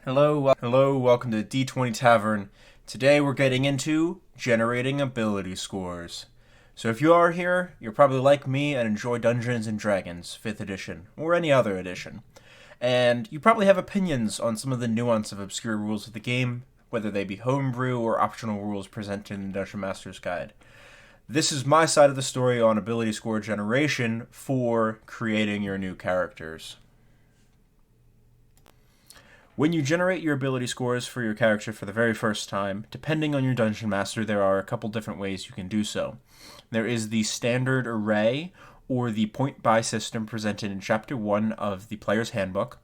Hello, welcome to D20 Tavern. Today we're getting into generating ability scores. So if you are here, you're probably like me and enjoy Dungeons and Dragons 5th edition or any other edition. And you probably have opinions on some of the nuance of obscure rules of the game, whether they be homebrew or optional rules presented in the Dungeon Master's Guide. This is my side of the story on ability score generation for creating your new characters. When you generate your ability scores for your character for the very first time, depending on your Dungeon Master, there are a couple different ways you can do so. There is the standard array, or the point buy system presented in Chapter 1 of the Player's Handbook,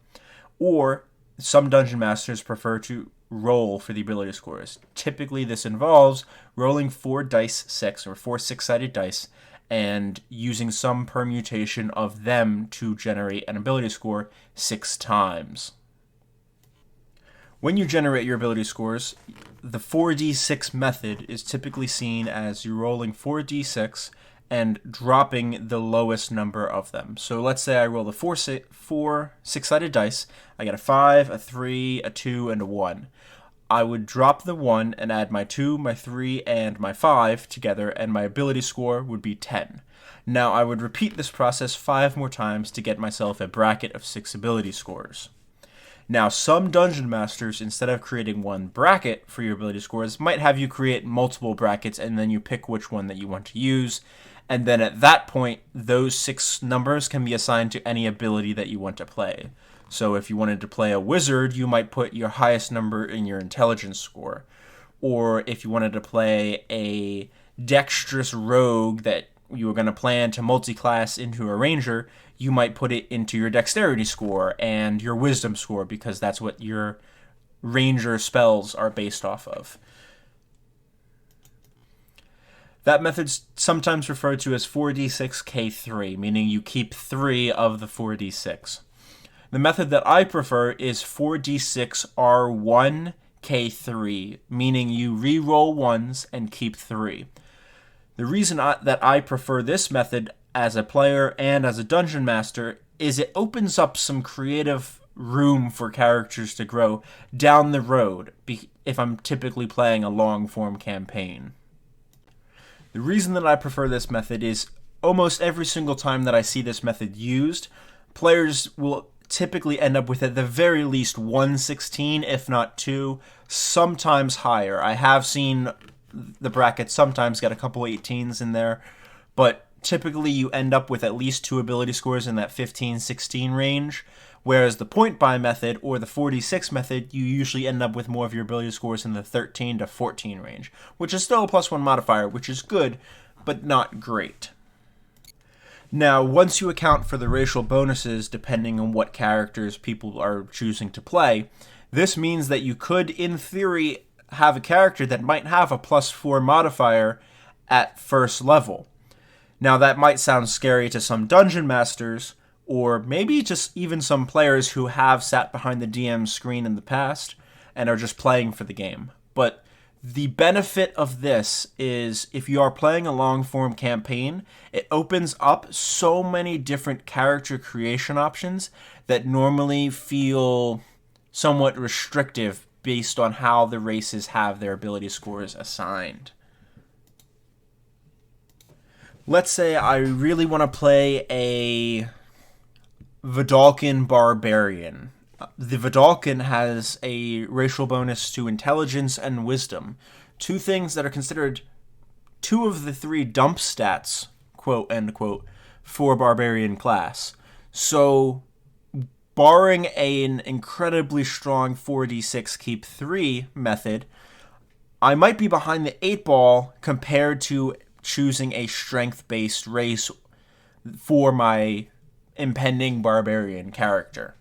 or some Dungeon Masters prefer to roll for the ability scores. Typically, this involves rolling 4 dice 6, or 4 six-sided dice, and using some permutation of them to generate an ability score 6 times. When you generate your ability scores, the 4d6 method is typically seen as you rolling 4d6 and dropping the lowest number of them. So let's say I roll the four six-sided dice. I get a 5, a 3, a 2, and a 1. I would drop the 1 and add my 2, my 3, and my 5 together, and my ability score would be 10. Now I would repeat this process 5 more times to get myself a bracket of 6 ability scores. Now, some Dungeon Masters, instead of creating one bracket for your ability scores, might have you create multiple brackets and then you pick which one that you want to use. And then at that point, those 6 numbers can be assigned to any ability that you want to play. So if you wanted to play a wizard, you might put your highest number in your intelligence score. Or if you wanted to play a dexterous rogue that you were going to plan to multi-class into a ranger, you might put it into your dexterity score and your wisdom score because that's what your ranger spells are based off of. That method's sometimes referred to as 4d6k3, meaning you keep 3 of the 4d6. The method that I prefer is 4d6r1k3, meaning you re-roll ones and keep 3. The reason that I prefer this method as a player and as a dungeon master is it opens up some creative room for characters to grow down the road if I'm typically playing a long form campaign. The reason that I prefer this method is almost every single time that I see this method used, players will typically end up with at the very least 116, if not 2, sometimes higher. I have seen the bracket sometimes get a couple 18s in there, but typically you end up with at least 2 ability scores in that 15-16 range, whereas the point buy method or the 4d6 method, you usually end up with more of your ability scores in the 13 to 14 range, which is still a +1 modifier, which is good, but not great. Now, once you account for the racial bonuses depending on what characters people are choosing to play, this means that you could, in theory, have a character that might have a +4 modifier at first level. Now, that might sound scary to some dungeon masters, or maybe just even some players who have sat behind the DM screen in the past and are just playing for the game. But the benefit of this is if you are playing a long-form campaign, it opens up so many different character creation options that normally feel somewhat restrictive based on how the races have their ability scores assigned. Let's say I really want to play a Vedalken Barbarian. The Vedalken has a racial bonus to intelligence and wisdom, 2 things that are considered 2 of the 3 dump stats, quote unquote, for Barbarian class. So, barring an incredibly strong 4d6 keep 3 method, I might be behind the 8 ball compared to choosing a strength-based race for my impending barbarian character.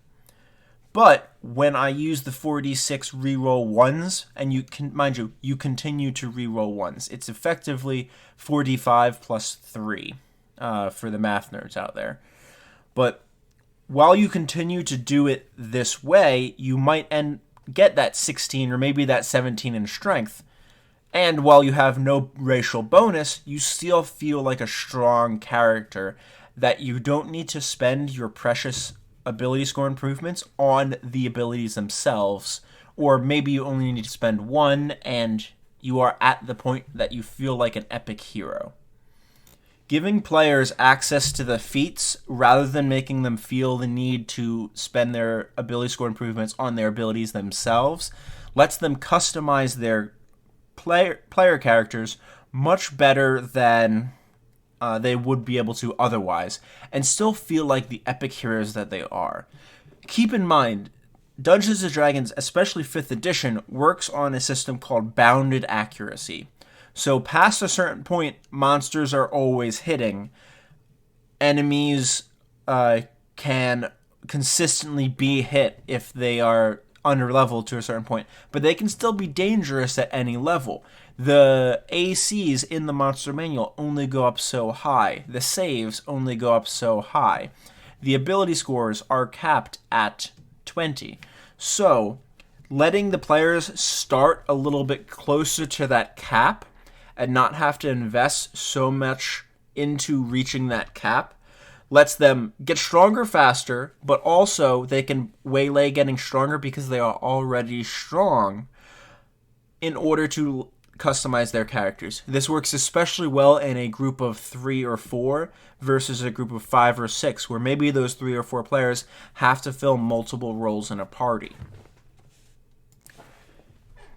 But when I use the 4d6 reroll ones, and you continue to reroll ones, it's effectively 4d5 plus 3 for the math nerds out there. But while you continue to do it this way, you might get that 16 or maybe that 17 in strength. And while you have no racial bonus, you still feel like a strong character that you don't need to spend your precious ability score improvements on the abilities themselves, or maybe you only need to spend one and you are at the point that you feel like an epic hero. Giving players access to the feats rather than making them feel the need to spend their ability score improvements on their abilities themselves lets them customize their player characters much better than they would be able to otherwise, and still feel like the epic heroes that they are. Keep in mind, Dungeons & Dragons, especially 5th edition, works on a system called bounded accuracy. So past a certain point, monsters are always hitting. Enemies can consistently be hit if they are under level to a certain point, but they can still be dangerous at any level. The ACs in the monster manual only go up so high. The saves only go up so high. The ability scores are capped at 20. So, letting the players start a little bit closer to that cap and not have to invest so much into reaching that cap lets them get stronger faster, but also they can waylay getting stronger because they are already strong in order to customize their characters. This works especially well in a group of 3 or 4 versus a group of 5 or 6, where maybe those 3 or 4 players have to fill multiple roles in a party.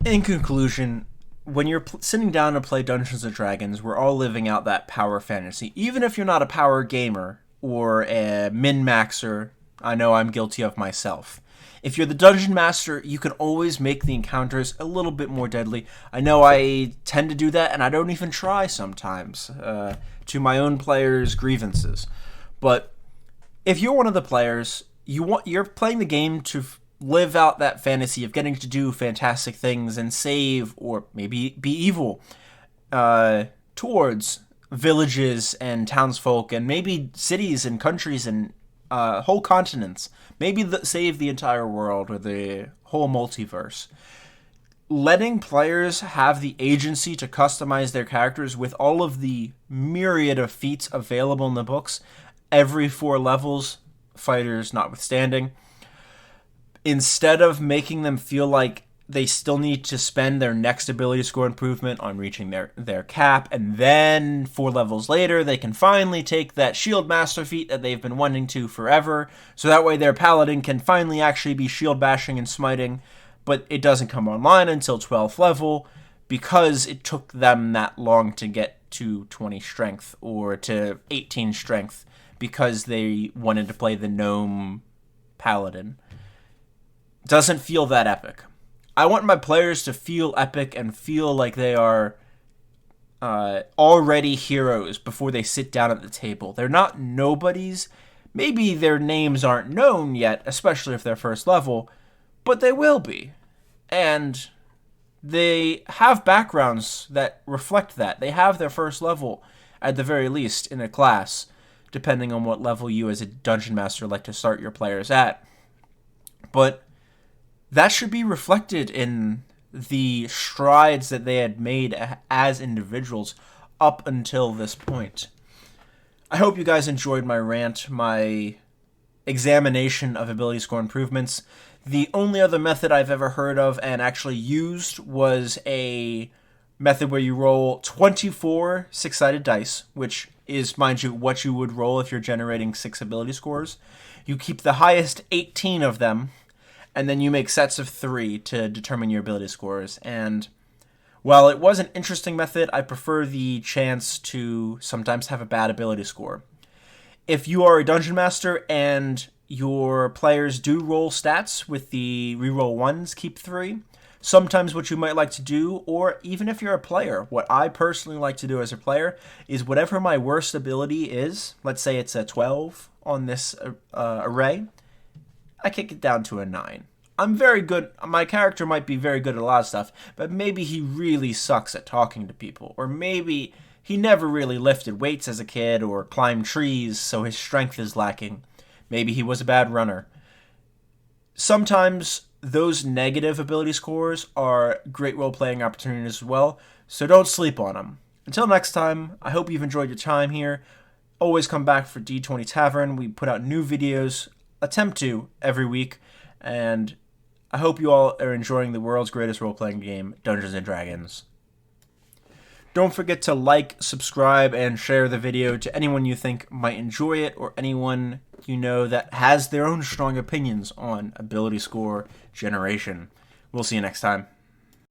In conclusion, when you're sitting down to play Dungeons & Dragons, we're all living out that power fantasy. Even if you're not a power gamer or a min-maxer, I know I'm guilty of myself. If you're the Dungeon Master, you can always make the encounters a little bit more deadly. I know I tend to do that, and I don't even try sometimes, to my own players' grievances. But if you're one of the players, you're playing the game to live out that fantasy of getting to do fantastic things and save, or maybe be evil, towards villages and townsfolk, and maybe cities and countries and whole continents. Maybe save the entire world or the whole multiverse. Letting players have the agency to customize their characters with all of the myriad of feats available in the books, every 4 levels, fighters notwithstanding, instead of making them feel like they still need to spend their next ability score improvement on reaching their cap, and then 4 levels later they can finally take that shield master feat that they've been wanting to forever, so that way their paladin can finally actually be shield bashing and smiting, but it doesn't come online until 12th level because it took them that long to get to 20 strength or to 18 strength because they wanted to play the gnome paladin. Doesn't feel that epic. I want my players to feel epic and feel like they are already heroes before they sit down at the table. They're not nobodies. Maybe their names aren't known yet, especially if they're first level, but they will be. And they have backgrounds that reflect that. They have their first level, at the very least, in a class, depending on what level you as a dungeon master like to start your players at. But that should be reflected in the strides that they had made as individuals up until this point. I hope you guys enjoyed my rant, my examination of ability score improvements. The only other method I've ever heard of and actually used was a method where you roll 24 6-sided dice, which is, mind you, what you would roll if you're generating 6 ability scores. You keep the highest 18 of them, and then you make sets of 3 to determine your ability scores. And while it was an interesting method, I prefer the chance to sometimes have a bad ability score. If you are a dungeon master and your players do roll stats with the reroll 1s, keep 3, sometimes what you might like to do, or even if you're a player, what I personally like to do as a player is whatever my worst ability is, let's say it's a 12 on this array, I kick it down to a 9. I'm very good. My character might be very good at a lot of stuff, but maybe he really sucks at talking to people. Or maybe he never really lifted weights as a kid or climbed trees, so his strength is lacking. Maybe he was a bad runner. Sometimes those negative ability scores are great role-playing opportunities as well, so don't sleep on them. Until next time, I hope you've enjoyed your time here. Always come back for D20 Tavern. We put out new videos attempt to every week, and I hope you all are enjoying the world's greatest role-playing game, Dungeons & Dragons. Don't forget to like, subscribe, and share the video to anyone you think might enjoy it, or anyone you know that has their own strong opinions on ability score generation. We'll see you next time.